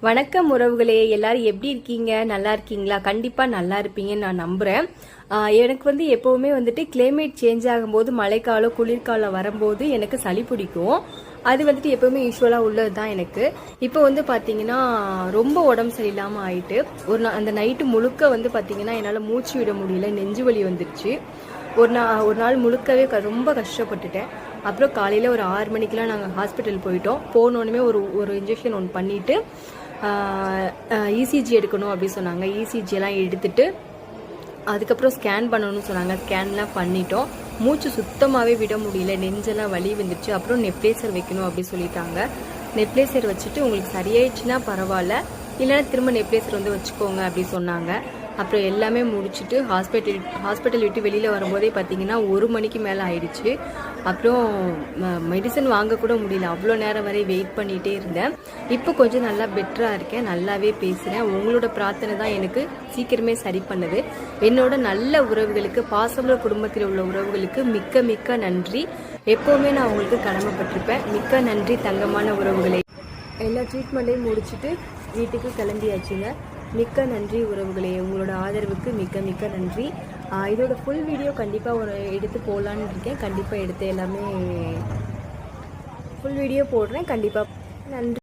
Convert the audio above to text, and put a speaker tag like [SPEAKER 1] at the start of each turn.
[SPEAKER 1] வணக்கம் உறவுகளே, எல்லாரும் எப்படி இருக்கீங்க? நல்லா இருக்கீங்களா? கண்டிப்பா நல்லா இருப்பீங்கன்னு நான் நம்புறேன். எனக்கு எப்பவுமே கிளைமேட் சேஞ்ச் ஆகும்போது மழைக்காலம் குளிர்காலம் வரும்போது எனக்கு சளி பிடிக்கும். அது எப்பவுமே யூஸ்வலா உள்ளது தான் எனக்கு. இப்போ பாத்தீங்கன்னா ரொம்ப உடம்பு சரியில்லாம ஆயிட்டு அந்த நைட்டு முழுக்க பாத்தீங்கன்னா என்னால மூச்சு விட முடியல, நெஞ்சு வலி வந்துருச்சு. ஒரு நாள் முழுக்கவே ரொம்ப கஷ்டப்பட்டுட்டேன். அப்புறம் காலையில ஒரு 6 மணிக்கெல்லாம் நாங்கள் ஹாஸ்பிட்டல் போயிட்டோம். போனோடனே ஒரு இன்ஜெக்ஷன் ஒன்று பண்ணிட்டு இசிஜி எடுக்கணும் அப்படின்னு சொன்னாங்க. இசிஜி எல்லாம் எடுத்துட்டு அதுக்கப்புறம் ஸ்கேன் பண்ணணும்னு சொன்னாங்க. ஸ்கேன்லாம் பண்ணிட்டோம். மூச்சு சுத்தமாகவே விட முடியல, நெஞ்செல்லாம் வலி வந்துடுச்சு. அப்புறம் நெப்லேசர் வைக்கணும் அப்படின்னு சொல்லிட்டாங்க. நெப்லேசர் வச்சுட்டு உங்களுக்கு சரியாயிடுச்சுன்னா பரவாயில்ல, இல்லைன்னா திரும்ப நெப்லேசர் வச்சுக்கோங்க அப்படின்னு சொன்னாங்க. அப்புறம் எல்லாமே முடிச்சுட்டு ஹாஸ்பிட்டல் விட்டு வெளியில் வரும்போதே பார்த்தீங்கன்னா 1 மணிக்கு மேலே ஆயிடுச்சு. அப்புறம் மெடிசன் வாங்கக்கூட முடியல, அவ்வளோ நேரம் வரை வெயிட் பண்ணிகிட்டே இருந்தேன். இப்போ கொஞ்சம் நல்லா பெட்டராக இருக்கேன், நல்லாவே பேசுகிறேன். உங்களோட பிரார்த்தனை தான் எனக்கு சீக்கிரமே சரி பண்ணுது. என்னோட நல்ல உறவுகளுக்கு, பாசமுள்ள குடும்பத்தில் உள்ள உறவுகளுக்கு மிக்க மிக்க நன்றி. எப்போவுமே நான் உங்களுக்கு கடமைப்பட்டிருப்பேன். மிக்க நன்றி தங்கமான உறவுகளே. எல்லா ட்ரீட்மெண்ட்டையும் முடிச்சுட்டு வீட்டுக்கு கிளம்பியாச்சுங்க. மிக்க நன்றி உறவுகளே, உங்களோட ஆதரவுக்கு மிக்க மிக்க நன்றி. இதோட ஃபுல் வீடியோ கண்டிப்பாக எடுத்து போடலான்னு இருக்கேன். கண்டிப்பாக எடுத்து எல்லாமே ஃபுல் வீடியோ போடுறேன். கண்டிப்பாக நன்றி.